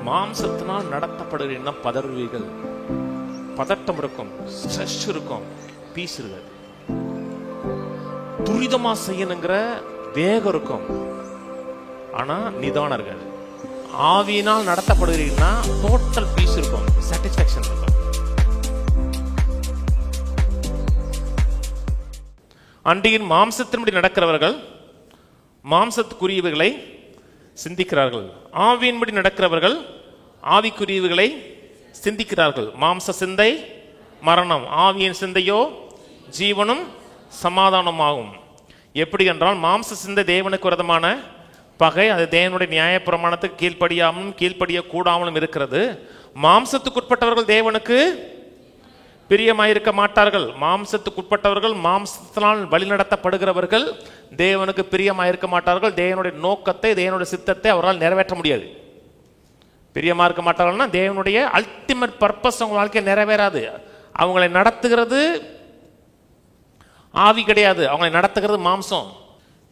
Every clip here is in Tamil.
மாம்சத்தினால் நடத்தப்படுகிற பதறுவீர்கள், பதட்டம் இருக்கும், ஸ்ட்ரெஸ் இருக்கும், பீஸ் இருக்காது. துரிதமா செய்யணுங்கிற வேகம் இருக்கும், ஆனா நிதானம் இருக்காது. ஆவியினால் நடத்தப்படுகிறீங்கன்னா டோட்டல் பீஸ் இருக்கும், சாட்டிஸ்பாக்சன் இருக்கும். அன்றையின் மாம்சத்தின்படி நடக்கிறவர்கள் மாம்சத்துக்குரியவைகளை சிந்திக்கிறார்கள், ஆவியின்படி நடக்கிறவர்கள் ஆவிக்குரியவைகளை சிந்திக்கிறார்கள். மாம்ச சிந்தை மரணம், ஆவியின் சிந்தையோ ஜீவனும் சமாதானமாகும். எப்படி என்றால், மாம்ச சிந்தை தேவனுக்கு விரோதமான பகை, அது தேவனுடைய நியாயப்பிரமாணத்துக்கு கீழ்ப்படியாமலும் கீழ்ப்படிய கூடாமலும் இருக்கிறது. மாம்சத்துக்குட்பட்டவர்கள் தேவனுக்கு பிரியமாயிருக்க மாட்டார்கள். மாம்சத்துக்குட்பட்டவர்கள், மாம்சத்தினால் வழிநடத்தப்படுகிறவர்கள் தேவனுக்கு பிரியமாயிருக்க மாட்டார்கள். தேவனுடைய நோக்கத்தை, தேவனுடைய சித்தத்தை அவரால் நிறைவேற்ற முடியாது. பிரியமா இருக்க மாட்டார்கள்னா தேவனுடைய அல்டிமேட் பர்பஸ் அவங்க வாழ்க்கையை நிறைவேறாது. அவங்களை நடத்துகிறது ஆவி கிடையாது, அவங்களை நடத்துகிறது மாம்சம்.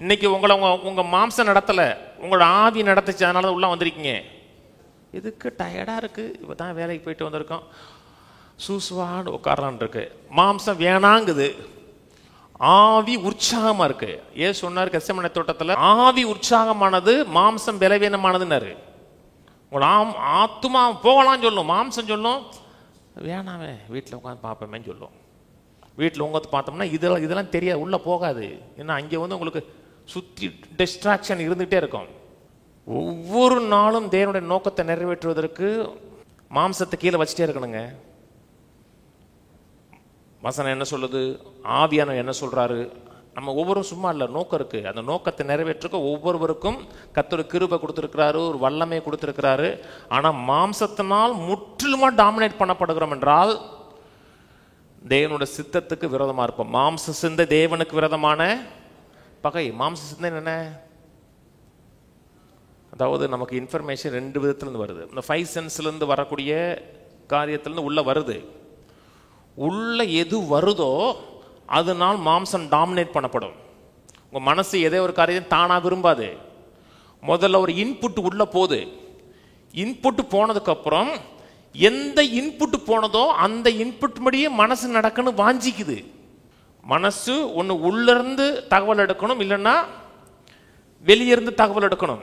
இன்னைக்கு உங்களை உங்க மாம்சம் நடத்தலை, உங்களோட ஆவி நடத்துச்சு, அதனால உள்ள வந்திருக்கீங்க. இதுக்கு டயர்டா இருக்கு, இப்பதான் வேலைக்கு போயிட்டு வந்திருக்கோம், சூசுவான்னு உட்காரலான் இருக்கு. மாம்சம் வேணாங்குது, ஆவி உற்சாகமா இருக்கு. ஏன் சொன்னார் கெத்செமனே தோட்டத்தில், ஆவி உற்சாகமானது மாம்சம் பலவீனமானதுன்னாரு. உங்களோட ஆத்துமா போகலான்னு சொல்லும், மாம்சம் சொல்லும் வேணாமே வீட்டில் உட்காந்து பார்ப்போமேன்னு சொல்லும். வீட்டில் உட்காந்து பார்த்தோம்னா இதெல்லாம் தெரியாது, உள்ளே போகாது. ஏன்னா அங்கே உங்களுக்கு சுற்றி டிஸ்ட்ராக்ஷன் இருந்துகிட்டே இருக்கும். ஒவ்வொரு நாளும் தேவனுடைய நோக்கத்தை நிறைவேற்றுவதற்கு மாம்சத்தை கீழே வச்சுட்டே இருக்கணுங்க. வசனம் என்ன சொல்லுது, ஆவியான என்ன சொல்றாரு, நம்ம ஒவ்வொரு சும்மா இல்லை, நோக்கம் இருக்கு. அந்த நோக்கத்தை நிறைவேற்றுக்க ஒவ்வொருவருக்கும் கர்த்தர் கிருபை கொடுத்திருக்கிறாரு, ஒரு வல்லமை கொடுத்திருக்கிறாரு. ஆனால் மாம்சத்தினால் முற்றிலுமா டாமினேட் பண்ணப்படுகிறோம் என்றால் தேவனுடைய சித்தத்துக்கு விரோதமா இருப்போம். மாம்ச சிந்தை தேவனுக்கு விரோதமான பகை. மாம்ச சிந்தை என்ன? அதாவது நமக்கு இன்ஃபர்மேஷன் ரெண்டு விதத்திலிருந்து வருது. இந்த 5 சென்ஸ்லேருந்து வரக்கூடிய காரியத்திலிருந்து உள்ள வருது. உள்ள எது வருதோ அதனால் மாம்சம் டாமினேட் பண்ணப்படும். உங்கள் மனசு எதே ஒரு காரியத்தை தானாக விரும்பாது. முதல்ல ஒரு இன்புட் உள்ள போகுது. இன்புட் போனதுக்கப்புறம் எந்த இன்புட் போனதோ அந்த இன்புட் படியே மனசு நடக்கணும் வாஞ்சிக்குது. மனசு ஒன்று உள்ளிருந்து தகவல் எடுக்கணும், இல்லைன்னா வெளியிருந்து தகவல் எடுக்கணும்.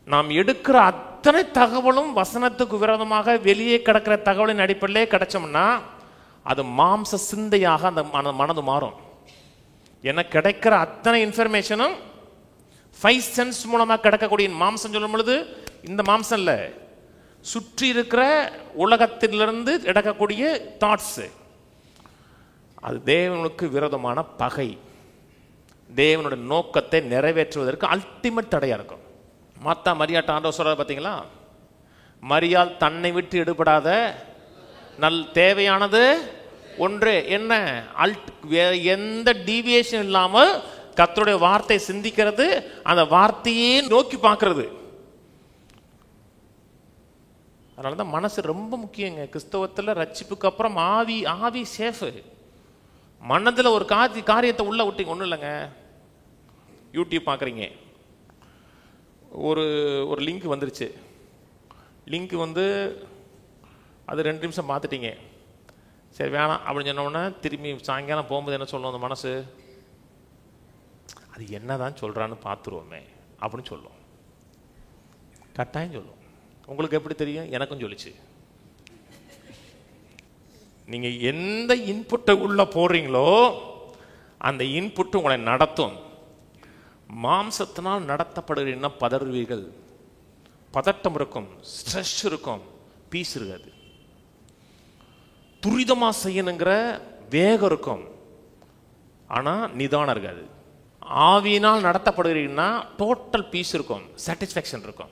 நாம் எடுக்கிற அத்தனை தகவலும் வசனத்துக்கு விரோதமாக வெளியே கிடக்கிற தகவலின் அடிப்படையிலே கிடைச்சோம்னா அது மாம்ச சிந்தையாக அந்த மனது மாறும். ஏன்னா கிடைக்கிற அத்தனை இன்ஃபர்மேஷனும் 5 சென்ஸ் மூலமாக கிடைக்கக்கூடிய மாம்சம் சொல்லும் பொழுது இந்த மாம்சம் இல்லை, சுற்றி இருக்கிற உலகத்திலிருந்து எடுக்கக்கூடிய தாட்ஸ். அது தேவனுக்கு விரோதமான பகை, தேவனுடைய நோக்கத்தை நிறைவேற்றுவதற்கு அல்டிமேட் தடையா இருக்கும். மாத்தா மரியாட்ட ஆண்டவர் சொல்றாரு பார்த்தீங்களா, மரியாள் தன்னை விட்டு எடுபடாத தேவையானது ஒன்று என்ன, எந்த டீவியேஷன் இல்லாமல் கர்த்தருடைய வார்த்தை சிந்திக்கிறது, அந்த வார்த்தையே நோக்கி பார்க்கிறது. அதனாலதான் மனசு ரொம்ப முக்கியங்க. கிறிஸ்தவத்தில் ரட்சிப்புக்கு அப்புறம் ஆவி சேஃபு. மனதில் ஒரு காரியத்தை உள்ள விட்டீங்க, ஒன்றும் இல்லைங்க. யூடியூப் பார்க்குறீங்க, ஒரு லிங்க் வந்துருச்சு. லிங்க் அது 2 நிமிஷம் பார்த்துட்டீங்க, சரி வேணாம் அப்படின்னு சொன்னோன்னா திரும்பி சாயங்காலம் போகும்போது என்ன சொல்லும் அந்த மனசு, அது என்னதான் சொல்றான்னு பார்த்துருவோமே அப்படின்னு சொல்லும். கட்டாயம் சொல்லும். உங்களுக்கு எப்படி தெரியும்? எனக்கும் சொல்லிச்சு. நீங்க எந்த இன்புட்டை உள்ள போடுறீங்களோ அந்த இன்புட் உங்களை நடத்தும். மாம்சத்தினால் நடத்தப்படுகிற பதறுவீர்கள், பதட்டம் இருக்கும், ஸ்ட்ரெஸ் இருக்கும், பீஸ் இருக்காது. துரிதமா செய்யணுங்கிற வேகம் இருக்கும், ஆனா நிதானம் இருக்காது. ஆவியினால் நடத்தப்படுகிறீங்கன்னா டோட்டல் பீஸ் இருக்கும், சாட்டிஸ்பாக்சன் இருக்கும்.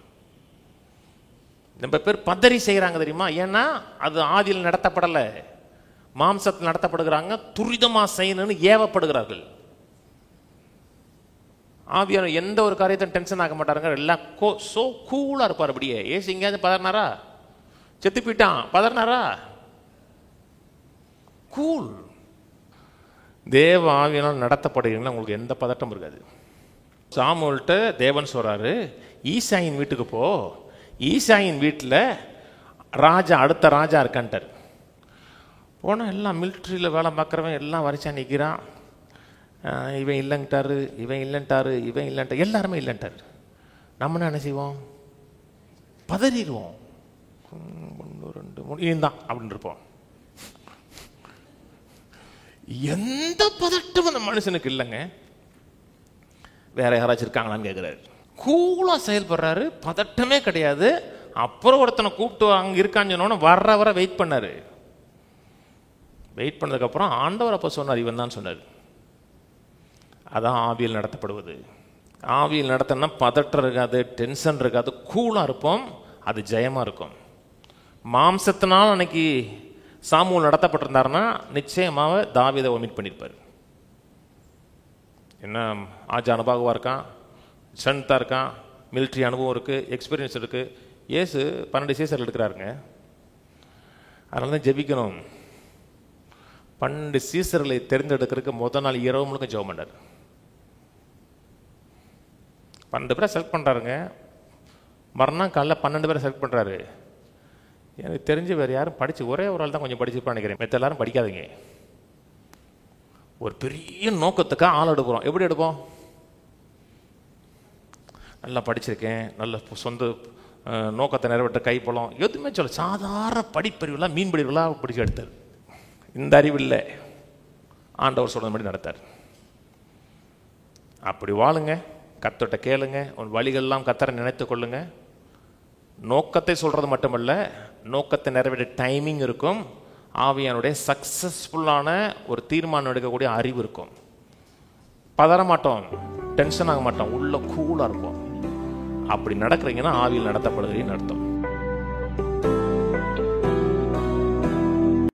நம்ம பேர் பதறி செய்யறாங்க தெரியுமா? ஏன்னா அது ஆவியில் நடத்தப்படலை, மாம்சத்தில் நடத்தப்படுகிறாங்க. துரிதமா செய்யணும்னு ஏவப்படுகிறார்கள். ஆவியான எந்த ஒரு காரியத்தையும் டென்ஷன் ஆக மாட்டாருங்க, எல்லாம் சோ கூலா இருப்பார். அப்படியே ஏசு எங்கேயாவது பதறினாரா? செத்து போயிட்டான் பதறினாரா? கூல். தேவ ஆவியினால் நடத்தப்படுகிறீங்கன்னா உங்களுக்கு எந்த பதட்டம் இருக்காது. சாமுவேல்கிட்ட தேவன் சொல்றாரு, ஈசாயின் வீட்டுக்கு போ, ஈசாயின் வீட்டில் ராஜா, அடுத்த ராஜா இருக்கான்ட்டார். போனால் எல்லாம் மிலிட்ரியில் வேலை பார்க்குறவன் எல்லாம் வரிசா நிற்கிறான். இவன் இல்லைன்ட்டாரு, இவன் இல்லைன்ட்டாரு, இவன் இல்லைன்ட்டார், எல்லாருமே இல்லைன்ட்டார். நம்ம என்ன செய்வோம்? பதறிடுவோம். 1 2 3 இதுதான் அப்படின்னு இருப்போம். எந்த பதட்டம் அந்த மனுஷனுக்கு இல்லைங்க. வேற யாராச்சும் இருக்காங்களான்னு கேட்குறாரு. கூலாக செயல்படுறாரு, பதட்டமே கிடையாது. அப்புறம் ஒருத்தனை கூப்பிட்டு அங்கே இருக்கான்னு சொன்னோன்னு வர வெயிட் பண்ணாரு. வெயிட் பண்ணதுக்கப்புறம் ஆண்டவர் அப்போ சொன்னார், இவன் தான் சொன்னார். அதான் ஆவியில் நடத்தப்படுவது. ஆவியில் நடத்தினா பதட்டம் இருக்காது, டென்ஷன் இருக்காது, கூலாக இருப்போம். அது ஜெயமாக இருக்கும். மாம்சத்தினால் அன்னைக்கு சாமுவேல் நடத்தப்பட்டிருந்தாருன்னா நிச்சயமாக தாவீதை ஒமிட் பண்ணியிருப்பார். என்ன ஆஜா அனுபவமாக இருக்கான், ஸ்ட்ரென்த்தாக இருக்கான், மிலிட்ரி அனுபவம் இருக்குது, எக்ஸ்பீரியன்ஸ் இருக்குது. இயேசு 12 சீசர் எடுக்கிறாருங்க. அதனால தான் ஜெபிக்கணும். 12 சீசர்களை தேர்ந்தெடுக்கிறதுக்கு முதல் நாள் இரவு முழுக்க ஜெபம் பண்ணார். 12 பேரை செலக்ட் பண்ணுறாருங்க. மறுநாள் காலைல 12 பேரை செலக்ட் பண்ணுறாரு. எனக்கு தெரிஞ்சு வேறு யாரும் படித்து, ஒரே ஒரு ஆள் தான் கொஞ்சம் படிச்சுருப்பான்னு நினைக்கிறேன். மற்ற எல்லாரும் படிக்காதீங்க. ஒரு பெரிய நோக்கத்துக்காக ஆள் எடுக்கிறோம். எப்படி எடுப்போம்? நல்லா படிச்சிருக்கேன், நல்ல சொந்த நோக்கத்தை நிறைவேற்ற கைப்பழம் எதுவுமே சொல்ல, சாதாரண படிப்பறிவுலாம் மீன் படிவுலாம் பிடிச்சி எடுத்தார். இந்த அறிவு இல்லை, ஆண்டவர் சொல்கிற மாதிரி நடத்தார். அப்படி வாழுங்க, கர்த்தர்ட்ட கேளுங்க, உன் வழிகள்லாம் கர்த்தரை நினைத்து கொள்ளுங்க. நோக்கத்தை சொல்கிறது மட்டுமல்ல, நோக்கத்தை நிறைவேற்ற டைமிங் இருக்கும். ஆவியானுடைய சக்ஸஸ்ஃபுல்லான ஒரு தீர்மானம் எடுக்கக்கூடிய அறிவு இருக்கும். பதற மாட்டோம், டென்ஷன் ஆக மாட்டோம், உள்ள கூலாக இருப்போம். அப்படி நடக்கிறீங்கன்னா ஆவியில் நடத்தப்படுகிறீன்னு அர்த்தம்.